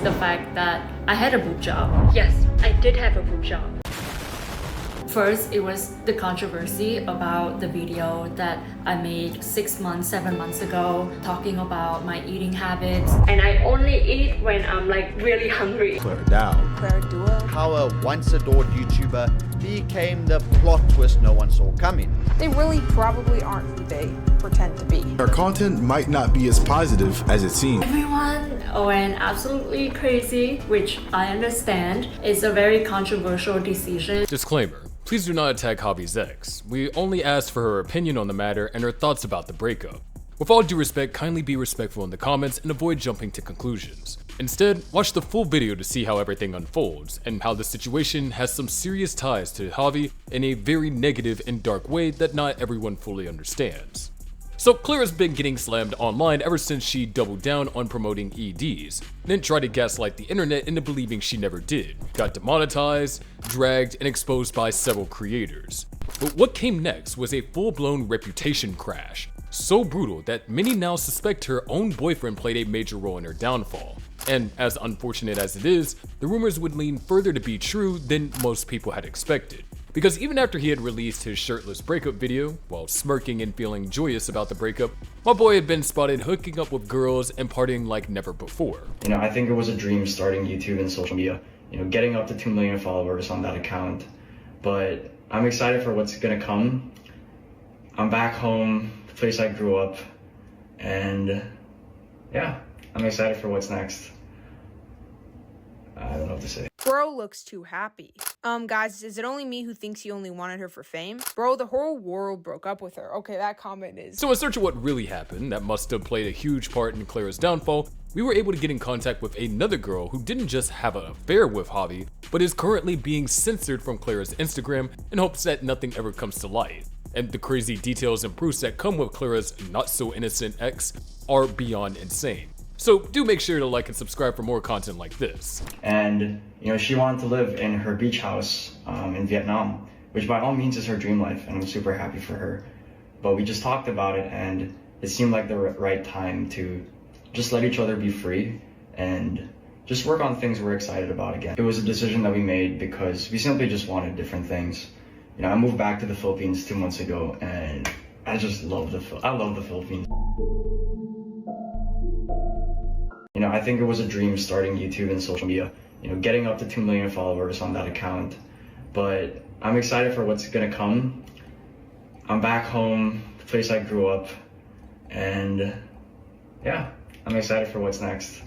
the fact that I had a boob job. Yes, I did have a boob job. First, it was the controversy about the video that I made 6 months, 7 months ago, talking about my eating habits. And I only eat when I'm like really hungry. Clara Dao. Clara Dao. How a once adored YouTuber became the plot twist no one saw coming. They really probably aren't who they pretend to be. Our content might not be as positive as it seems. Everyone went absolutely crazy, which I understand. It's a very controversial decision. Disclaimer. Please do not attack Javi's ex. We only asked for her opinion on the matter and her thoughts about the breakup. With all due respect, kindly be respectful in the comments and avoid jumping to conclusions. Instead, watch the full video to see how everything unfolds and how the situation has some serious ties to Javi in a very negative and dark way that not everyone fully understands. So Clara's been getting slammed online ever since she doubled down on promoting EDs, then tried to gaslight the internet into believing she never did, got demonetized, dragged, and exposed by several creators. But what came next was a full-blown reputation crash, so brutal that many now suspect her own boyfriend played a major role in her downfall. And as unfortunate as it is, the rumors would lean further to be true than most people had expected. Because even after he had released his shirtless breakup video, while smirking and feeling joyous about the breakup, my boy had been spotted hooking up with girls and partying like never before. I think it was a dream starting YouTube and social media, getting up to 2 million followers on that account. But I'm excited for what's gonna come. I'm back home, the place I grew up, and yeah, I'm excited for what's next. I don't know what to say. Bro looks too happy. Guys, is it only me who thinks he only wanted her for fame? Bro, the whole world broke up with her. Okay, that comment is... So in search of what really happened, that must have played a huge part in Clara's downfall, we were able to get in contact with another girl who didn't just have an affair with Javi, but is currently being censored from Clara's Instagram in hopes that nothing ever comes to light. And the crazy details and proofs that come with Clara's not-so-innocent ex are beyond insane. So do make sure to like and subscribe for more content like this. And she wanted to live in her beach house in Vietnam, which by all means is her dream life, and I'm super happy for her. But we just talked about it, and it seemed like the right time to just let each other be free and just work on things we're excited about again. It was a decision that we made because we simply just wanted different things. I moved back to the Philippines 2 months ago, and I just love the Philippines. I think it was a dream starting YouTube and social media, getting up to 2 million followers on that account. But I'm excited for what's gonna come. I'm back home, the place I grew up, and yeah, I'm excited for what's next.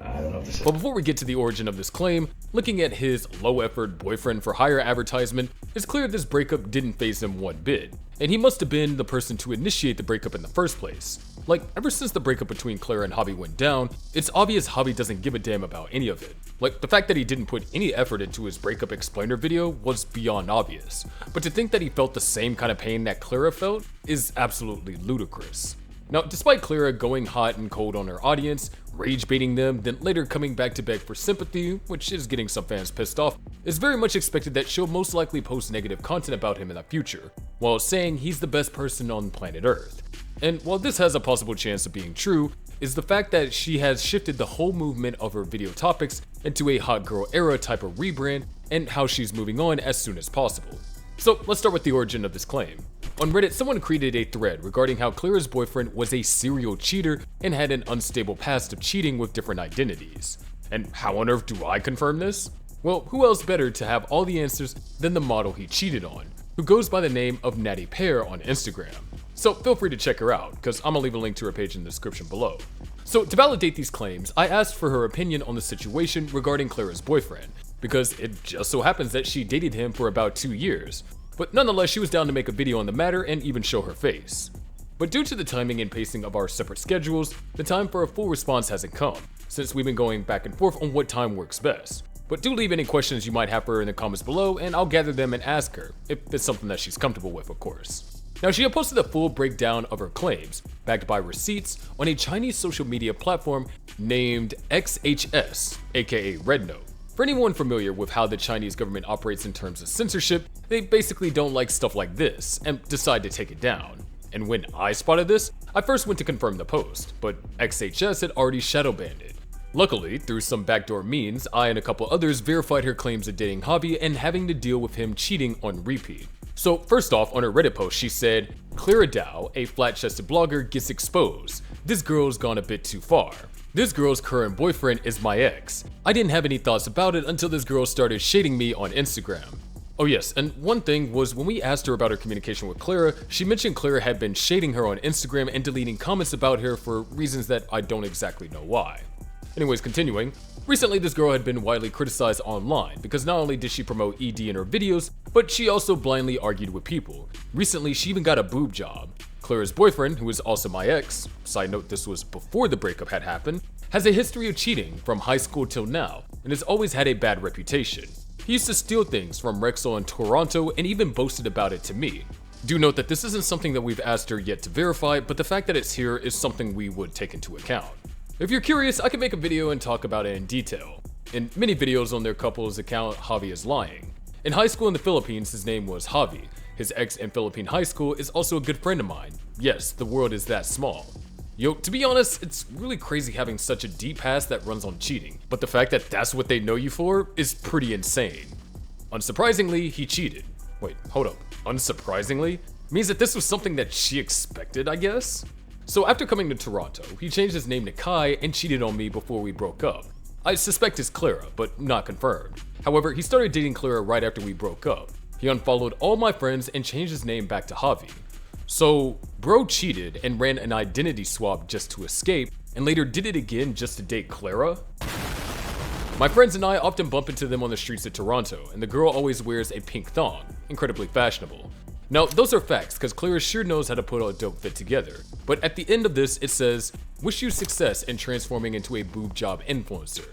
I don't know what to say. But before we get to the origin of this claim, looking at his low-effort boyfriend for hire advertisement, it's clear this breakup didn't faze him one bit, and he must have been the person to initiate the breakup in the first place. Like, ever since the breakup between Clara and Javi went down, it's obvious Javi doesn't give a damn about any of it. Like, the fact that he didn't put any effort into his breakup explainer video was beyond obvious, but to think that he felt the same kind of pain that Clara felt is absolutely ludicrous. Now, despite Clara going hot and cold on her audience, rage baiting them, then later coming back to beg for sympathy, which is getting some fans pissed off, it's very much expected that she'll most likely post negative content about him in the future, while saying he's the best person on planet Earth. And while this has a possible chance of being true, is the fact that she has shifted the whole movement of her video topics into a hot girl era type of rebrand, and how she's moving on as soon as possible. So let's start with the origin of this claim. On Reddit, someone created a thread regarding how Clara's boyfriend was a serial cheater and had an unstable past of cheating with different identities. And how on earth do I confirm this? Well, who else better to have all the answers than the model he cheated on, who goes by the name of Natty Pear on Instagram. So feel free to check her out, because I'm gonna leave a link to her page in the description below. So to validate these claims, I asked for her opinion on the situation regarding Clara's boyfriend, because it just so happens that she dated him for about 2 years. But nonetheless, she was down to make a video on the matter and even show her face. But due to the timing and pacing of our separate schedules, the time for a full response hasn't come, since we've been going back and forth on what time works best. But do leave any questions you might have for her in the comments below, and I'll gather them and ask her, if it's something that she's comfortable with, of course. Now, she had posted a full breakdown of her claims, backed by receipts, on a Chinese social media platform named XHS, aka Red Note. For anyone familiar with how the Chinese government operates in terms of censorship, they basically don't like stuff like this and decide to take it down. And when I spotted this, I first went to confirm the post, but XHS had already shadow banned it. Luckily, through some backdoor means, I and a couple others verified her claims of dating Javi and having to deal with him cheating on repeat. So first off, on her Reddit post, she said, "Clara Dao, a flat-chested blogger, gets exposed. This girl's gone a bit too far. This girl's current boyfriend is my ex. I didn't have any thoughts about it until this girl started shading me on Instagram." Oh yes, and one thing was when we asked her about her communication with Clara, she mentioned Clara had been shading her on Instagram and deleting comments about her for reasons that I don't exactly know why. Anyways, continuing, recently this girl had been widely criticized online because not only did she promote ED in her videos, but she also blindly argued with people. Recently, she even got a boob job. Clara's boyfriend, who is also my ex, side note this was before the breakup had happened, has a history of cheating from high school till now and has always had a bad reputation. He used to steal things from Rexall in Toronto and even boasted about it to me. Do note that this isn't something that we've asked her yet to verify, but the fact that it's here is something we would take into account. If you're curious, I can make a video and talk about it in detail. In many videos on their couple's account, Javi is lying. In high school in the Philippines, his name was Javi. His ex in Philippine high school is also a good friend of mine. Yes, the world is that small. Yo, to be honest, it's really crazy having such a deep past that runs on cheating, but the fact that that's what they know you for is pretty insane. Unsurprisingly, he cheated. Wait, hold up. Unsurprisingly? Means that this was something that she expected, I guess? So after coming to Toronto, he changed his name to Kai and cheated on me before we broke up. I suspect it's Clara, but not confirmed. However, he started dating Clara right after we broke up. He unfollowed all my friends and changed his name back to Javi. So, bro cheated and ran an identity swap just to escape, and later did it again just to date Clara? My friends and I often bump into them on the streets of Toronto, and the girl always wears a pink thong, incredibly fashionable. Now, those are facts, because Clara sure knows how to put a dope fit together. But at the end of this, it says, "Wish you success in transforming into a boob job influencer."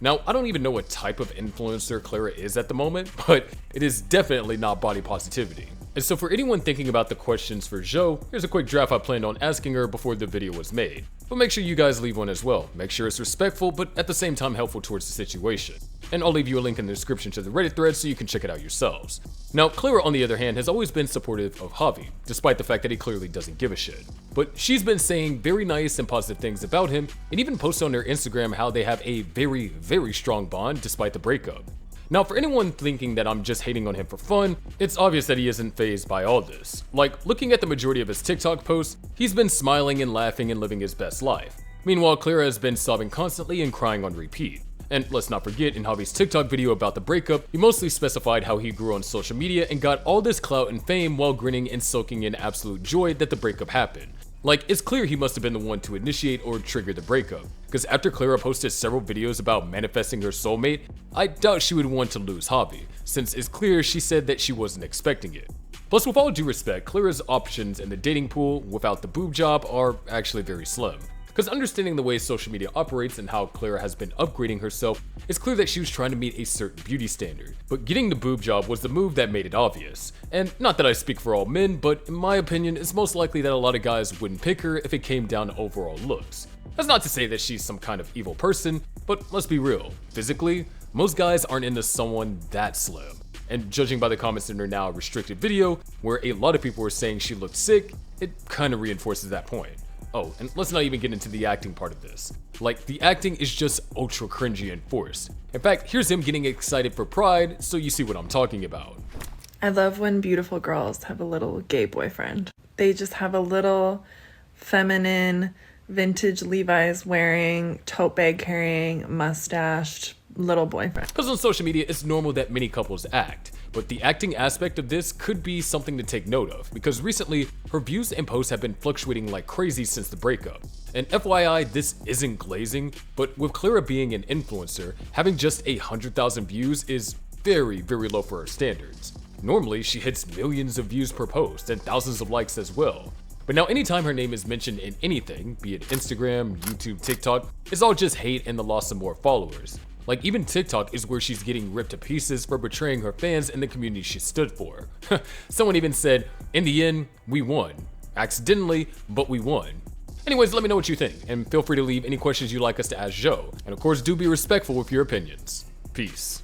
Now, I don't even know what type of influencer Clara is at the moment, but it is definitely not body positivity. And so for anyone thinking about the questions for Jo, here's a quick draft I planned on asking her before the video was made. But make sure you guys leave one as well. Make sure it's respectful, but at the same time helpful towards the situation. And I'll leave you a link in the description to the Reddit thread so you can check it out yourselves. Now, Clara, on the other hand, has always been supportive of Javi, despite the fact that he clearly doesn't give a shit. But she's been saying very nice and positive things about him, and even posted on their Instagram how they have a very, very strong bond despite the breakup. Now, for anyone thinking that I'm just hating on him for fun, it's obvious that he isn't fazed by all this. Like, looking at the majority of his TikTok posts, he's been smiling and laughing and living his best life. Meanwhile, Clara has been sobbing constantly and crying on repeat. And let's not forget, in Javi's TikTok video about the breakup, he mostly specified how he grew on social media and got all this clout and fame while grinning and soaking in absolute joy that the breakup happened. Like, it's clear he must have been the one to initiate or trigger the breakup, because after Clara posted several videos about manifesting her soulmate, I doubt she would want to lose Javi, since it's clear she said that she wasn't expecting it. Plus, with all due respect, Clara's options in the dating pool without the boob job are actually very slim. Because understanding the way social media operates and how Clara has been upgrading herself, it's clear that she was trying to meet a certain beauty standard. But getting the boob job was the move that made it obvious. And not that I speak for all men, but in my opinion, it's most likely that a lot of guys wouldn't pick her if it came down to overall looks. That's not to say that she's some kind of evil person, but let's be real. Physically, most guys aren't into someone that slim. And judging by the comments in her now restricted video, where a lot of people were saying she looked sick, it kind of reinforces that point. Oh, and let's not even get into the acting part of this. Like, the acting is just ultra cringy and forced. In fact, here's him getting excited for Pride, so you see what I'm talking about. I love when beautiful girls have a little gay boyfriend. They just have a little feminine, vintage Levi's wearing, tote bag carrying, mustached little boyfriend. Because on social media, it's normal that many couples act. But the acting aspect of this could be something to take note of, because recently, her views and posts have been fluctuating like crazy since the breakup. And FYI, this isn't glazing, but with Clara being an influencer, having just 100,000 views is very, very low for her standards. Normally, she hits millions of views per post and thousands of likes as well. But now anytime her name is mentioned in anything, be it Instagram, YouTube, TikTok, it's all just hate and the loss of more followers. Like, even TikTok is where she's getting ripped to pieces for betraying her fans and the community she stood for. Someone even said, in the end, we won. Accidentally, but we won. Anyways, let me know what you think, and feel free to leave any questions you'd like us to ask Jo. And of course, do be respectful with your opinions. Peace.